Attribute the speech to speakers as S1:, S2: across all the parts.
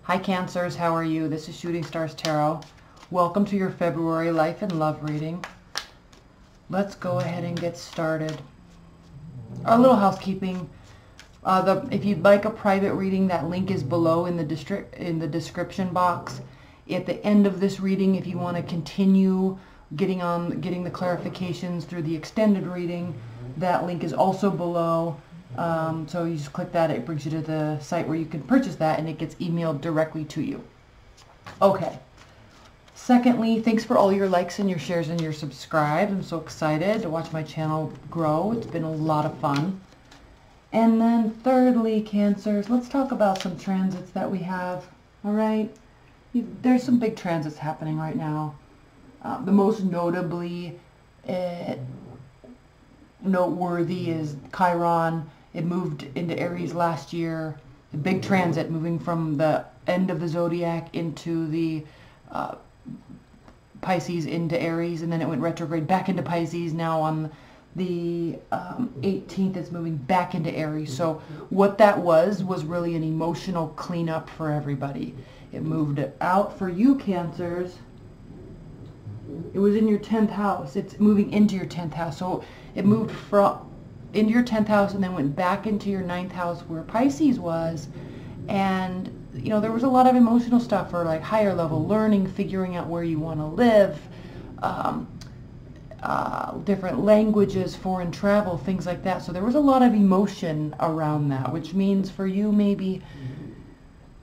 S1: Hi Cancers, how are you? This is Shooting Stars Tarot. Welcome to your February life and love reading. Let's go ahead and get started. A little housekeeping. If you'd like a private reading, that link is below in the description box. At the end of this reading, if you want to continue getting the clarifications through the extended reading, that link is also below. So you just click that, it brings you to the site where you can purchase that, and it gets emailed directly to you. Okay. Secondly, thanks for all your likes and your shares and your subscribes. I'm so excited to watch my channel grow. It's been a lot of fun. And then thirdly, Cancers, let's talk about some transits that we have. All right. There's some big transits happening right now. The most notably noteworthy is Chiron. It moved into Aries last year. The big transit moving from the end of the zodiac into the Pisces into Aries, and then it went retrograde back into Pisces. Now on the 18th, it's moving back into Aries. So what that was really an emotional cleanup for everybody. It moved it out for you, Cancers. It was in your 10th house. It's moving into your 10th house. So it moved into your 10th house and then went back into your 9th house where Pisces was. And, you know, there was a lot of emotional stuff for like higher level learning, figuring out where you want to live, different languages, foreign travel, things like that. So there was a lot of emotion around that, which means for you maybe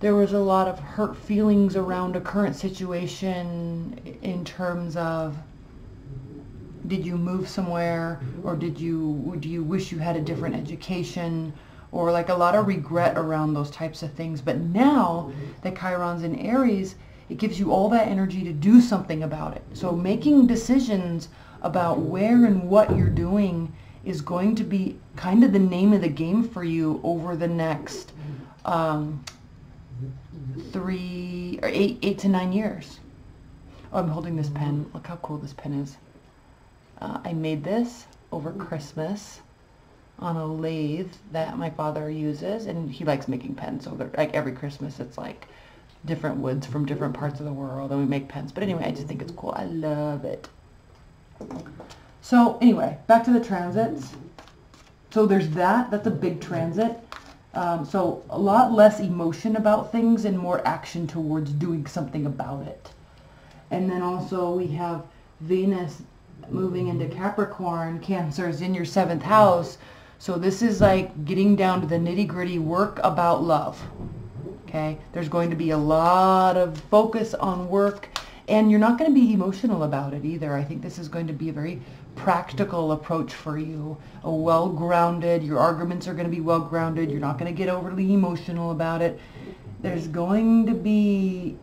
S1: there was a lot of hurt feelings around a current situation in terms of, did you move somewhere, or do you wish you had a different education, or like a lot of regret around those types of things. But now that Chiron's in Aries, it gives you all that energy to do something about it. So making decisions about where and what you're doing is going to be kind of the name of the game for you over the next 8 to 9 years. Oh, I'm holding this pen. Look how cool this pen is. I made this over Christmas on a lathe that my father uses, and he likes making pens. So like every Christmas, it's like different woods from different parts of the world, and we make pens. But anyway, I just think it's cool. I love it. So anyway, back to the transits. So there's that. That's a big transit. So a lot less emotion about things and more action towards doing something about it. And then also we have Venus moving into Capricorn. Cancers in your 7th house. So this is like getting down to the nitty-gritty work about love. Okay, there's going to be a lot of focus on work, and you're not going to be emotional about it either. I think this is going to be a very practical approach for you, a well-grounded, your arguments are going to be well-grounded, you're not going to get overly emotional about it. There's going to be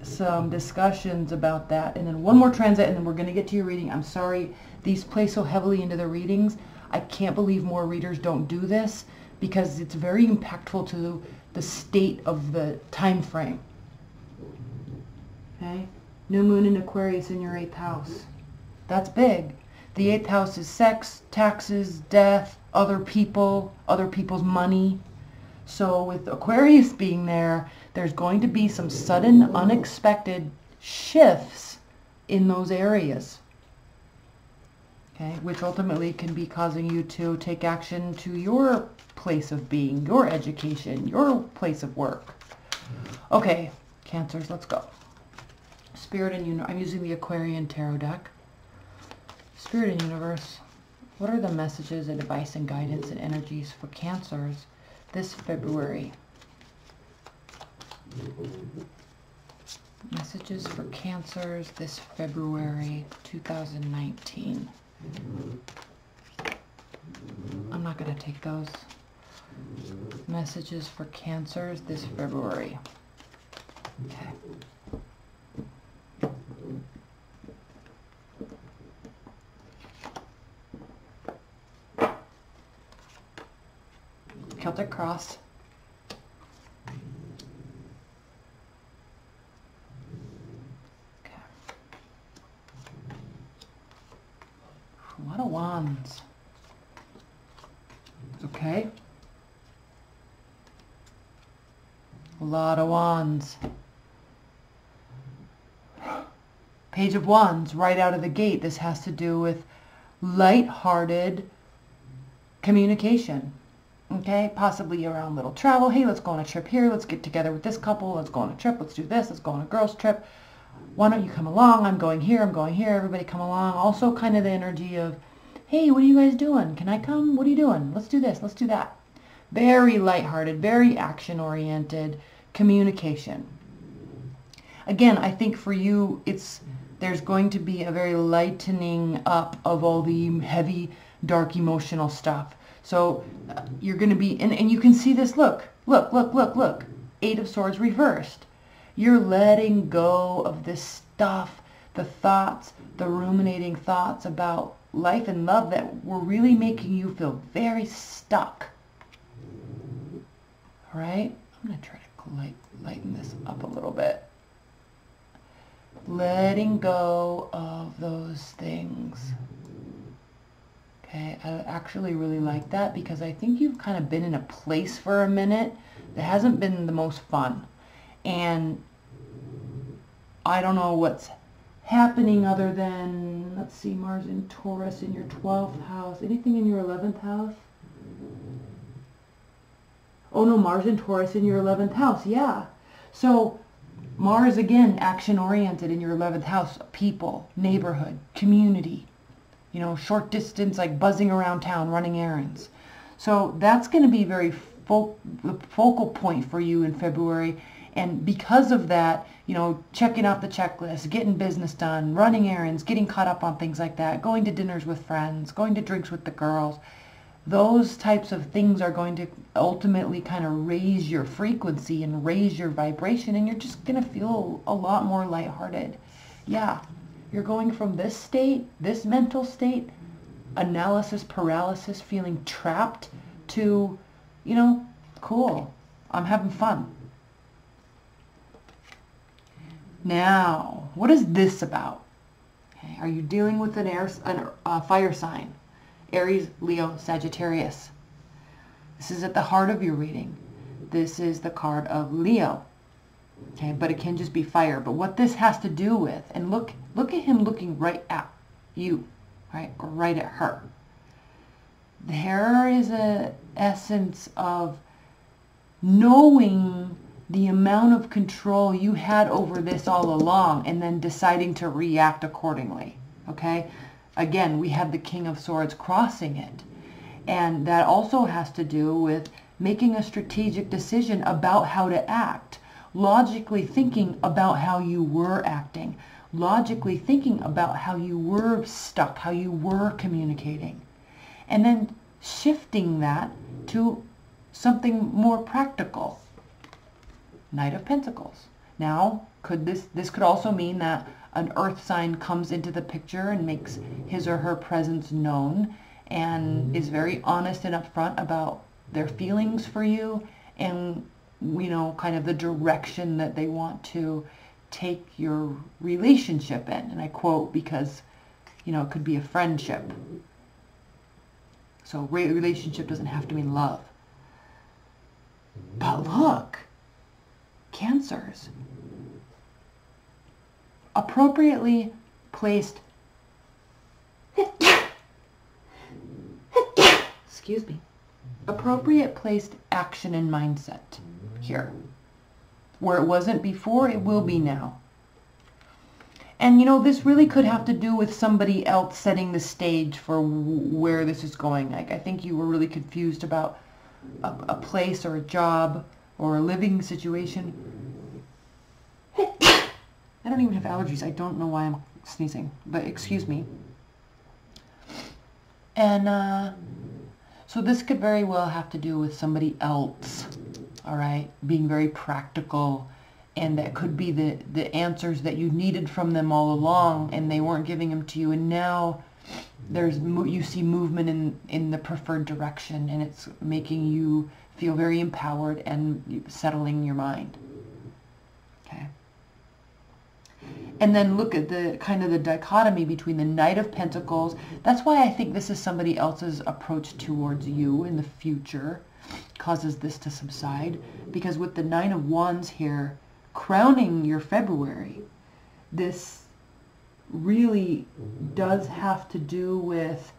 S1: some discussions about that. And then one more transit, and then we're going to get to your reading. I'm sorry these play so heavily into the readings. I can't believe more readers don't do this, because it's very impactful to the state of the time frame. Okay? New moon in Aquarius in your 8th house. That's big. The 8th house is sex, taxes, death, other people, other people's money. So with Aquarius being there, there's going to be some sudden, unexpected shifts in those areas. Okay, which ultimately can be causing you to take action to your place of being, your education, your place of work. Okay, Cancers, let's go. Spirit and Universe. I'm using the Aquarian Tarot deck. Spirit and Universe, what are the messages, advice, and guidance and energies for Cancers this February? Messages for Cancers this February 2019. I'm not going to take those. Messages for Cancers this February. Okay. Celtic cross. Okay. A lot of wands. Okay. A A lot of wands. Page of Wands, right out of the gate. This has to do with light-hearted communication. Okay, possibly around little travel. Hey, let's go on a trip here. Let's get together with this couple. Let's go on a trip. Let's do this. Let's go on a girls' trip. Why don't you come along? I'm going here. I'm going here. Everybody come along. Also kind of the energy of, hey, what are you guys doing? Can I come? What are you doing? Let's do this. Let's do that. Very lighthearted, very action-oriented communication. Again, I think for you, there's going to be a very lightening up of all the heavy, dark, emotional stuff. So you're going to be, and you can see this, look. 8 of Swords reversed. You're letting go of this stuff, the thoughts, the ruminating thoughts about life and love that were really making you feel very stuck. All right? I'm going to try to lighten this up a little bit. Letting go of those things. Okay, I actually really like that because I think you've kind of been in a place for a minute that hasn't been the most fun. And I don't know what's happening other than, let's see, Mars in Taurus in your 12th house. Anything in your 11th house? Oh no, Mars in Taurus in your 11th house, yeah. So Mars, again, action-oriented in your 11th house. People, neighborhood, community. You know, short distance, like buzzing around town, running errands. So that's going to be very the focal point for you in February. And because of that, you know, checking off the checklist, getting business done, running errands, getting caught up on things like that, going to dinners with friends, going to drinks with the girls, those types of things are going to ultimately kind of raise your frequency and raise your vibration, and you're just going to feel a lot more lighthearted. Yeah. You're going from this state, this mental state, analysis paralysis, feeling trapped, to, you know, cool, I'm having fun. Now, what is this about? Okay, are you dealing with a fire sign? Aries, Leo, Sagittarius. This is at the heart of your reading. This is the card of Leo. Okay, but it can just be fire. But what this has to do with, and look at him looking right at you, right, or right at her. There is a essence of knowing the amount of control you had over this all along and then deciding to react accordingly. Okay, again, we have the King of Swords crossing it. And that also has to do with making a strategic decision about how to act. Logically thinking about how you were acting, logically thinking about how you were stuck, how you were communicating, and then shifting that to something more practical. Knight of Pentacles. Now, this could also mean that an earth sign comes into the picture and makes his or her presence known and is very honest and upfront about their feelings for you and, you know, kind of the direction that they want to take your relationship in. And I quote because, you know, it could be a friendship. So relationship doesn't have to mean love. But look, Cancers. Appropriately placed, excuse me, appropriate placed action and mindset here. Where it wasn't before, it will be now. And you know, this really could have to do with somebody else setting the stage for where this is going. Like, I think you were really confused about a place or a job or a living situation. I don't even have allergies. I don't know why I'm sneezing, but excuse me. And so this could very well have to do with somebody else, all right, being very practical, and that could be the answers that you needed from them all along, and they weren't giving them to you, and now you see movement in the preferred direction, and it's making you feel very empowered and settling your mind. Okay. And then look at the kind of the dichotomy between the Knight of Pentacles. That's why I think this is somebody else's approach towards you in the future. causes this to subside. Because with the Nine of Wands here, crowning your February, this really does have to do with,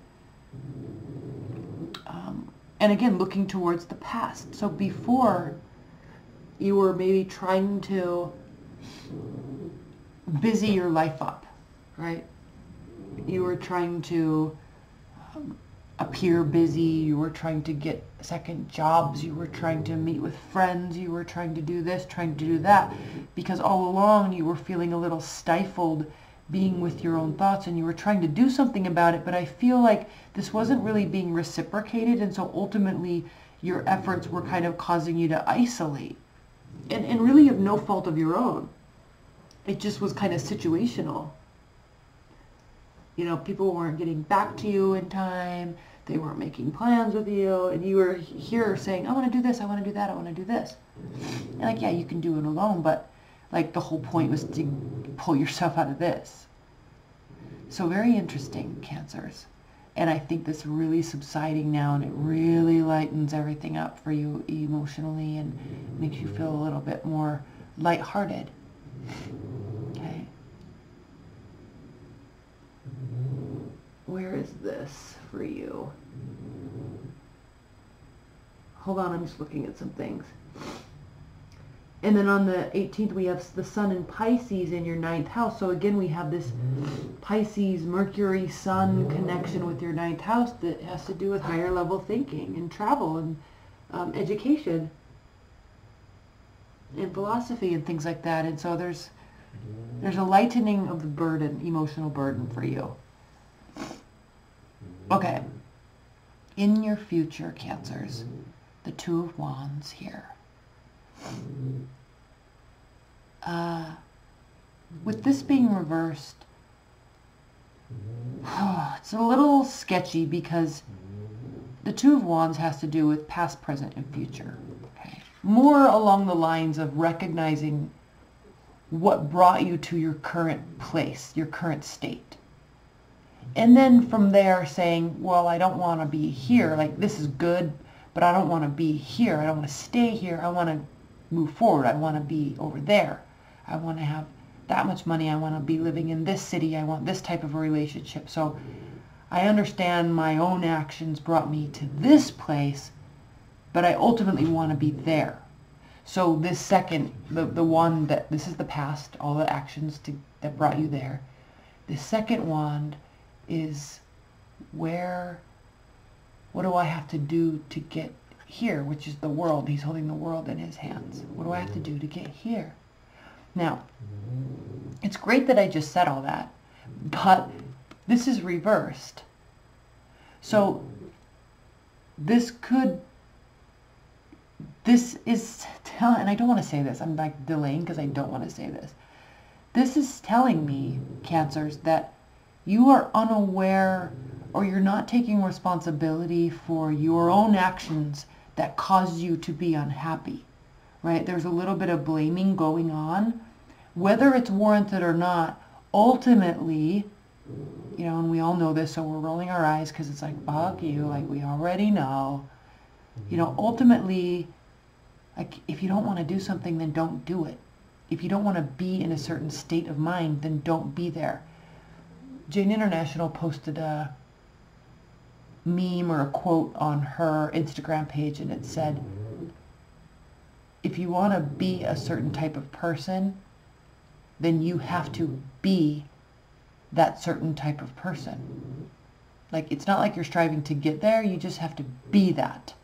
S1: and again, looking towards the past. So before, you were maybe trying to busy your life up, right? You were trying to appear busy, you were trying to get second jobs, you were trying to meet with friends, you were trying to do this, trying to do that, because all along you were feeling a little stifled being with your own thoughts, and you were trying to do something about it, but I feel like this wasn't really being reciprocated, and so ultimately your efforts were kind of causing you to isolate, and really of no fault of your own. It just was kind of situational. You know, people weren't getting back to you in time, they weren't making plans with you, and you were here saying, I want to do this, I want to do that, I want to do this. And like, yeah, you can do it alone, but like the whole point was to pull yourself out of this. So very interesting, Cancers. And I think this really subsiding now, and it really lightens everything up for you emotionally and makes you feel a little bit more lighthearted. Okay. Where is this for you? Hold on, I'm just looking at some things. And then on the 18th, we have the Sun in Pisces in your 9th house. So again, we have this Pisces, Mercury, Sun connection with your 9th house that has to do with higher level thinking and travel and education and philosophy and things like that. And so there's a lightening of the burden, emotional burden for you. Okay. In your future, Cancers, the Two of Wands here. With this being reversed, it's a little sketchy because the Two of Wands has to do with past, present, and future. Okay? More along the lines of recognizing what brought you to your current place, your current state. And then from there saying, well, I don't want to be here. Like, this is good, but I don't want to be here. I don't want to stay here. I want to move forward. I want to be over there. I want to have that much money. I want to be living in this city. I want this type of a relationship. So I understand my own actions brought me to this place, but I ultimately want to be there. So this second, the one that, this is the past, all the actions that brought you there. The second wand is what do I have to do to get here, which is the world. He's holding the world in his hands. What do I have to do to get here? Now, it's great that I just said all that, but this is reversed. So this is telling, and I don't want to say this, I'm like delaying because I don't want to say this. This is telling me, Cancers, that you are unaware or you're not taking responsibility for your own actions that caused you to be unhappy, right? There's a little bit of blaming going on. Whether it's warranted or not, ultimately, you know, and we all know this, so we're rolling our eyes because it's like, fuck you, like we already know. You know, ultimately, like if you don't want to do something, then don't do it. If you don't want to be in a certain state of mind, then don't be there. Jane International posted a meme or a quote on her Instagram page, and it said, if you want to be a certain type of person, then you have to be that certain type of person. Like, it's not like you're striving to get there, you just have to be that,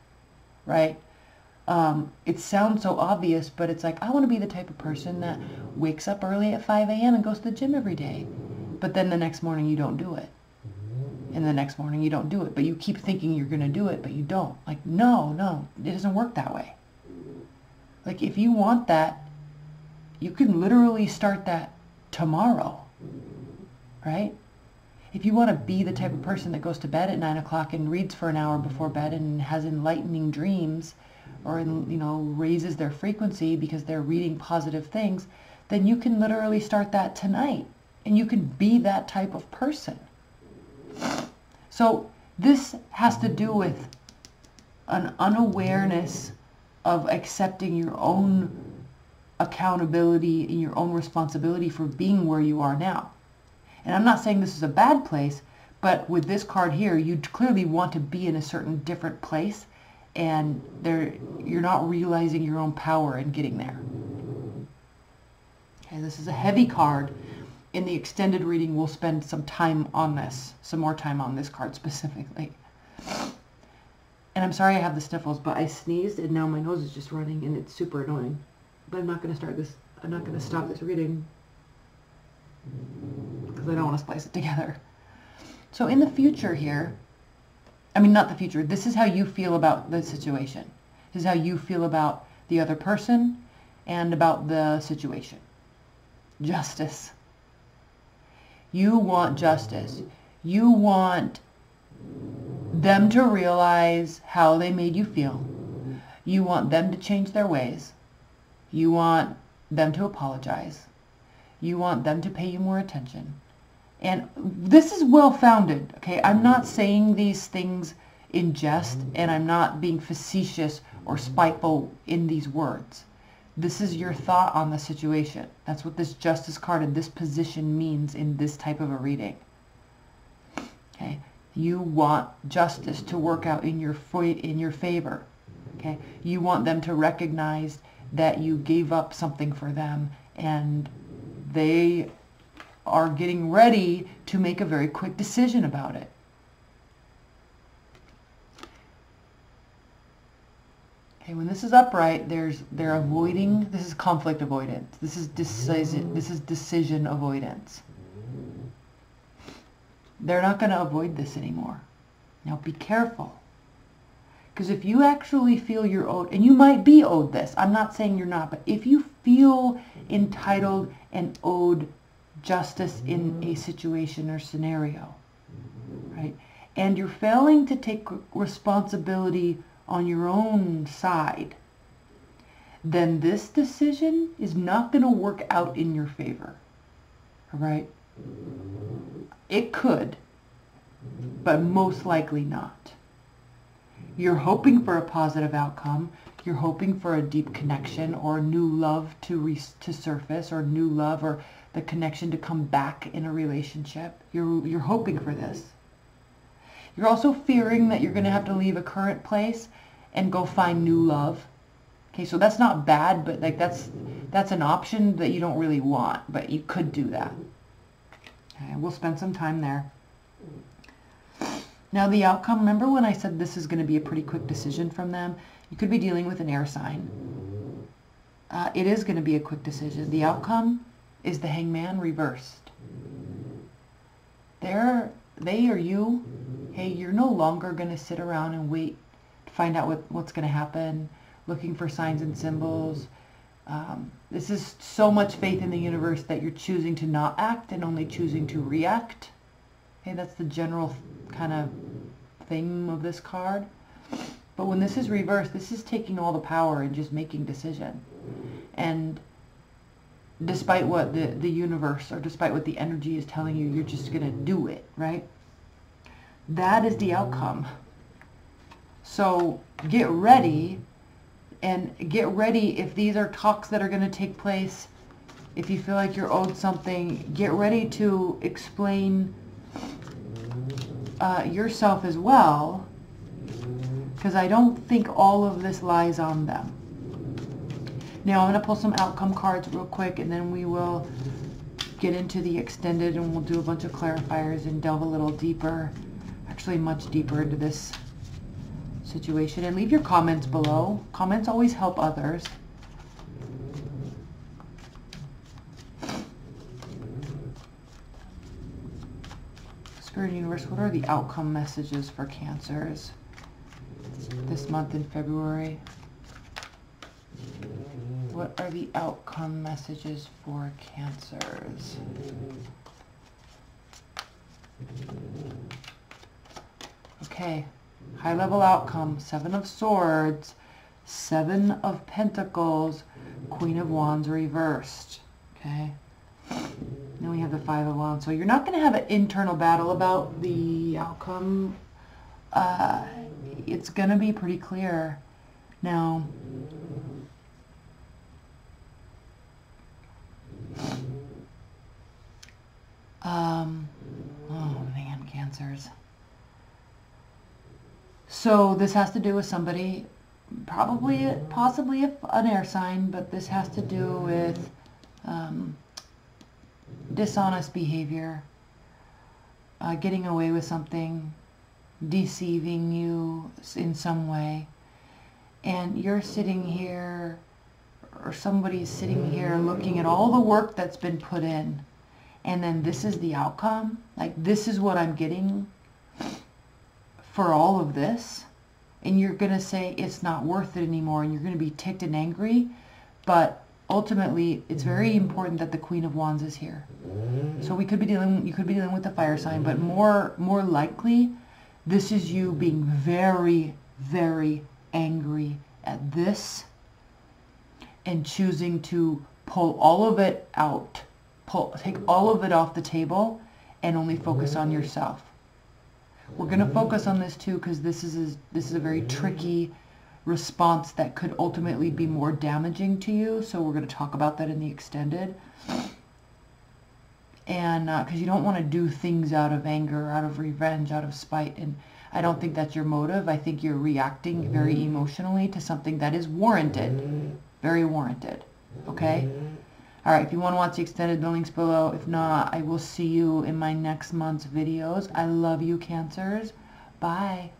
S1: right? It sounds so obvious, but it's like, I want to be the type of person that wakes up early at 5 a.m. and goes to the gym every day. But then the next morning you don't do it. And the next morning you don't do it. But you keep thinking you're going to do it, but you don't. Like, no, it doesn't work that way. Like, if you want that, you can literally start that tomorrow, right? If you want to be the type of person that goes to bed at 9 o'clock and reads for an hour before bed and has enlightening dreams, or, you know, raises their frequency because they're reading positive things, then you can literally start that tonight. And you can be that type of person. So this has to do with an unawareness of accepting your own accountability and your own responsibility for being where you are now. And I'm not saying this is a bad place, but with this card here, you clearly want to be in a certain different place, and you're not realizing your own power in getting there. Okay, this is a heavy card. In the extended reading, we'll spend some time on this, some more time on this card specifically. And I'm sorry I have the sniffles, but I sneezed and now my nose is just running and it's super annoying. But I'm not going to start this, I'm not going to stop this reading because I don't want to splice it together. So in the future here, I mean not the future, this is how you feel about the situation. This is how you feel about the other person and about the situation. Justice. You want justice. You want them to realize how they made you feel. You want them to change their ways. You want them to apologize. You want them to pay you more attention. And this is well-founded, okay? I'm not saying these things in jest, and I'm not being facetious or spiteful in these words. This is your thought on the situation. That's what this Justice card in this position means in this type of a reading. Okay? You want justice to work out in your favor. Okay? You want them to recognize that you gave up something for them, and they are getting ready to make a very quick decision about it. Okay, when this is upright, they're avoiding. This is conflict avoidance. This is decision avoidance. They're not going to avoid this anymore. Now be careful, because if you actually feel you're owed, and you might be owed this, I'm not saying you're not, but if you feel entitled and owed justice in a situation or scenario, right, and you're failing to take responsibility on your own side, then this decision is not going to work out in your favor. All right? It could, but most likely not. You're hoping for a positive outcome. You're hoping for a deep connection or new love to surface, or new love, or the connection to come back in a relationship. You're hoping for this. You're also fearing that you're going to have to leave a current place and go find new love. Okay, so that's not bad, but like that's an option that you don't really want, but you could do that. Okay, we'll spend some time there. Now the outcome, remember when I said this is going to be a pretty quick decision from them? You could be dealing with an air sign. It is going to be a quick decision. The outcome is the Hangman reversed. They or you, hey, you're no longer going to sit around and wait to find out what's going to happen, looking for signs and symbols. This is so much faith in the universe that you're choosing to not act and only choosing to react. Okay, that's the general kind of theme of this card. But when this is reversed, this is taking all the power and just making decision. And despite what the universe, or despite what the energy is telling you, you're just going to do it, right? That is the outcome. So get ready, and get ready if these are talks that are going to take place. If you feel like you're owed something, get ready to explain yourself as well, because I don't think all of this lies on them. Now I'm going to pull some outcome cards real quick, and then we will get into the extended, and we'll do a bunch of clarifiers and delve a little deeper, actually much deeper into this situation. And leave your comments below. Comments always help others. Spirit Universe, what are the outcome messages for Cancers this month in February? What are the outcome messages for Cancers? Okay, high level outcome, 7 of Swords, 7 of Pentacles, Queen of Wands reversed. Okay. Then we have the 5 of Wands. So you're not going to have an internal battle about the outcome it's going to be pretty clear. Now, oh man, Cancers. So this has to do with somebody, possibly an air sign, but this has to do with dishonest behavior, getting away with something, deceiving you in some way. And you're sitting here, or somebody's sitting here looking at all the work that's been put in, and then this is the outcome. Like, this is what I'm getting for all of this. And you're going to say it's not worth it anymore, and you're going to be ticked and angry. But ultimately, it's very important that the Queen of Wands is here. So you could be dealing with the fire sign, but more likely, this is you being very, very angry at this and choosing to pull all of it out, take all of it off the table and only focus on yourself. We're going to focus on this too, because this is a very tricky response that could ultimately be more damaging to you. So we're going to talk about that in the extended. And because you don't want to do things out of anger, out of revenge, out of spite. And I don't think that's your motive. I think you're reacting very emotionally to something that is warranted. Very warranted. Okay? All right, if you want to watch the extended, the link's below. If not, I will see you in my next month's videos. I love you, Cancers. Bye.